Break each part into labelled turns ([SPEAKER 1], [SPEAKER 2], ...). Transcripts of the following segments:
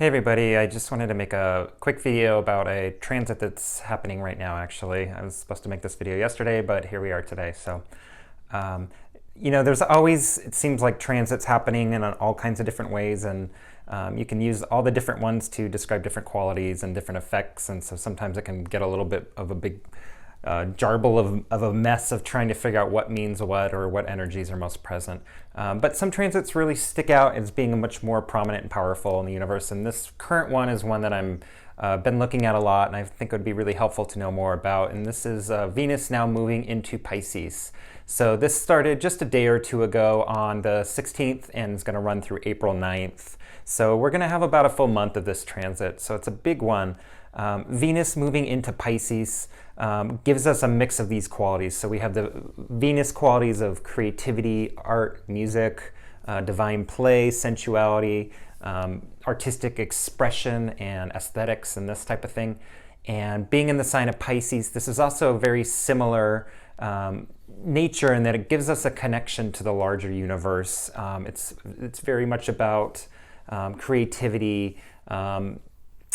[SPEAKER 1] Hey everybody, I just wanted to make a quick video about a transit that's happening right now actually. I was supposed to make this video yesterday, but here we are today. So, um, there's always, it seems like transits happening in all kinds of different ways, and you can use all the different ones to describe different qualities and different effects, and so sometimes it can get a little bit of a big jarble of a mess of trying to figure out what means what or what energies are most present. But some transits really stick out as being much more prominent and powerful in the universe, and this current one is one that I'm been looking at a lot, and I think it would be really helpful to know more about. And this is Venus now moving into Pisces. So this started just a day or two ago on the 16th and is going to run through April 9th. So we're going to have about a full month of this transit, so it's a big one. Venus moving into Pisces gives us a mix of these qualities. So we have the Venus qualities of creativity, art, music, divine play, sensuality, artistic expression, and aesthetics, and this type of thing. And being in the sign of Pisces, this is also a very similar nature in that it gives us a connection to the larger universe. It's very much about creativity,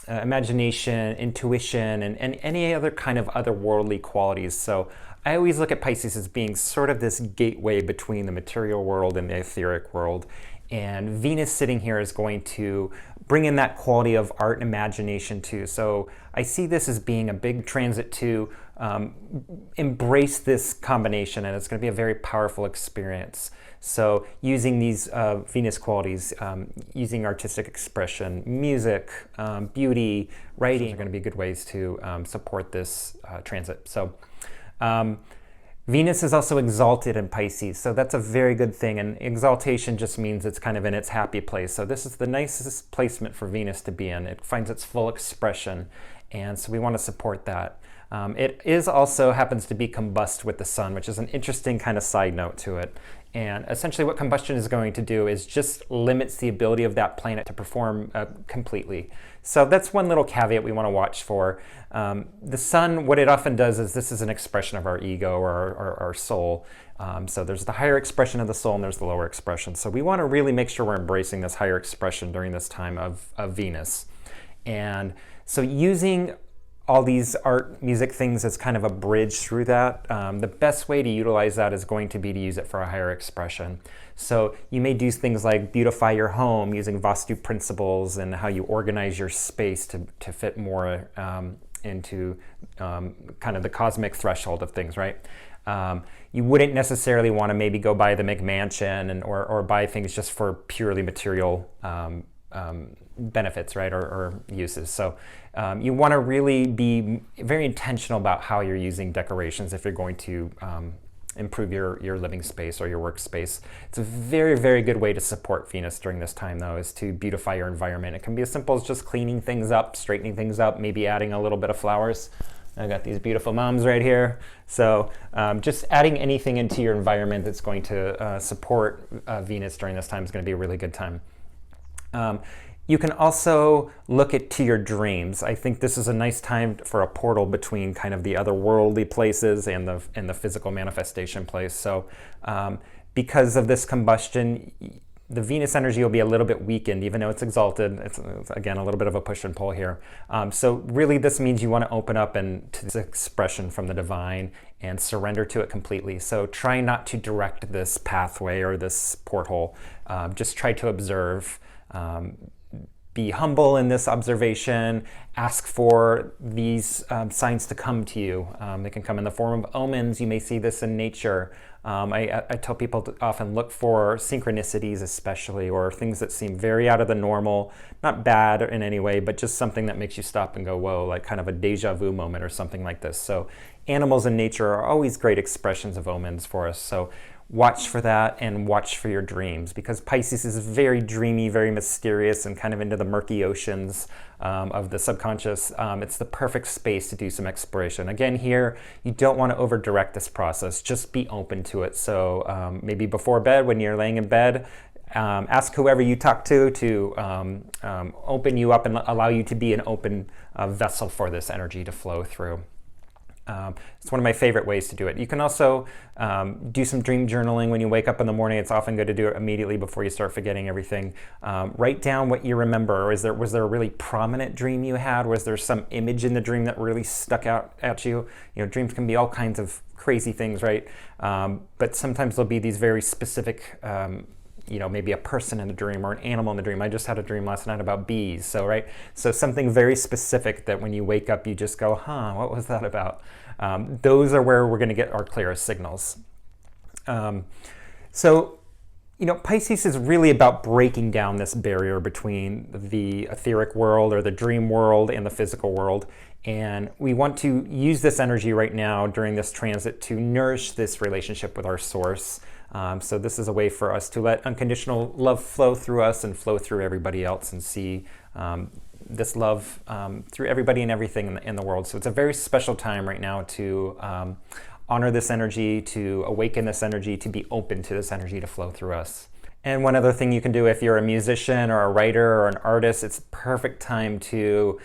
[SPEAKER 1] imagination, intuition, and any other kind of otherworldly qualities. So I always look at Pisces as being sort of this gateway between the material world and the etheric world. And Venus sitting here is going to bring in that quality of art and imagination too. So I see this as being a big transit to embrace this combination, and it's going to be a very powerful experience. So using these Venus qualities, using artistic expression, music, beauty, writing are going to be good ways to support this transit. So Venus is also exalted in Pisces, so that's a very good thing. And exaltation just means it's kind of in its happy place. So this is the nicest placement for Venus to be in. It finds its full expression, and so we want to support that. It is also happens to be combust with the sun, which is an interesting kind of side note to it. And essentially what combustion is going to do is just limits the ability of that planet to perform completely. So that's one little caveat we want to watch for. The sun, what it often does is this is an expression of our ego or our soul. So there's the higher expression of the soul and there's the lower expression. So we want to really make sure we're embracing this higher expression during this time of Venus. And so using all these art, music things as kind of a bridge through that. The best way to utilize that is going to be to use it for a higher expression. So you may do things like beautify your home using Vastu principles and how you organize your space to fit more into kind of the cosmic threshold of things, right? You wouldn't necessarily want to maybe go buy the McMansion or buy things just for purely material benefits, right, or uses. So you want to really be very intentional about how you're using decorations if you're going to improve your living space or your workspace. It's a very, very good way to support Venus during this time, though, is to beautify your environment. It can be as simple as just cleaning things up, straightening things up, maybe adding a little bit of flowers. I got these beautiful moms right here. So just adding anything into your environment that's going to support Venus during this time is going to be a really good time. You can also look to your dreams. I think this is a nice time for a portal between kind of the otherworldly places and the physical manifestation place. So because of this combustion, the Venus energy will be a little bit weakened, even though it's exalted. It's again, a little bit of a push and pull here. So really this means you want to open up to this expression from the divine and surrender to it completely. So try not to direct this pathway or this porthole. Just try to observe. Be humble in this observation. Ask for these signs to come to you. They can come in the form of omens. You may see this in nature. I tell people to often look for synchronicities especially, or things that seem very out of the normal, not bad in any way, but just something that makes you stop and go, whoa, like kind of a deja vu moment or something like this. So animals in nature are always great expressions of omens for us. So watch for that and watch for your dreams, because Pisces is very dreamy, very mysterious, and kind of into the murky oceans of the subconscious. It's the perfect space to do some exploration. Again, here, you don't want to over direct this process, just be open to it. So maybe before bed, when you're laying in bed, ask whoever you talk to open you up and allow you to be an open vessel for this energy to flow through. It's one of my favorite ways to do it. You can also do some dream journaling when you wake up in the morning. It's often good to do it immediately before you start forgetting everything. Write down what you remember. Was there a really prominent dream you had? Was there some image in the dream that really stuck out at you? You know, dreams can be all kinds of crazy things, right? But sometimes there'll be these very specific maybe a person in the dream or an animal in the dream. I just had a dream last night about bees. So something very specific that when you wake up, you just go, what was that about? Those are where we're going to get our clearest signals. Pisces is really about breaking down this barrier between the etheric world or the dream world and the physical world. And we want to use this energy right now during this transit to nourish this relationship with our source. So this is a way for us to let unconditional love flow through us and flow through everybody else and see this love through everybody and everything in the world. So it's a very special time right now to honor this energy, to awaken this energy, to be open to this energy to flow through us. And one other thing you can do if you're a musician or a writer or an artist, it's a perfect time to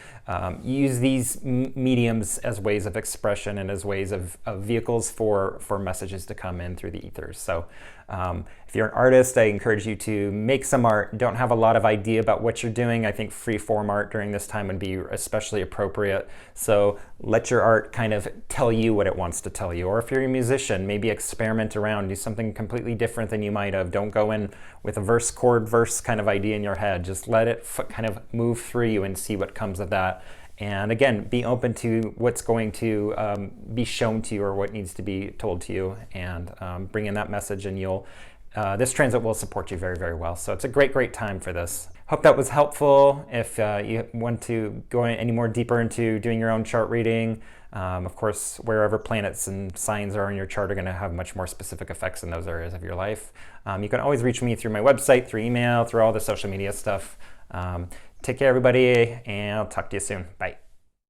[SPEAKER 1] use these mediums as ways of expression and as ways of vehicles for messages to come in through the ethers. So if you're an artist, I encourage you to make some art. Don't have a lot of idea about what you're doing. I think free form art during this time would be especially appropriate. So let your art kind of tell you what it wants to tell you. Or if you're a musician, maybe experiment around, do something completely different than you might have. Don't go in with a verse, chord, verse kind of idea in your head. Just let it kind of move through you and see what comes of that. And again, be open to what's going to be shown to you or what needs to be told to you, and bring in that message, and this transit will support you very, very well. So it's a great, great time for this. Hope that was helpful. If you want to go any more deeper into doing your own chart reading, of course, wherever planets and signs are in your chart are going to have much more specific effects in those areas of your life. You can always reach me through my website, through email, through all the social media stuff. Take care, everybody, and I'll talk to you soon. Bye.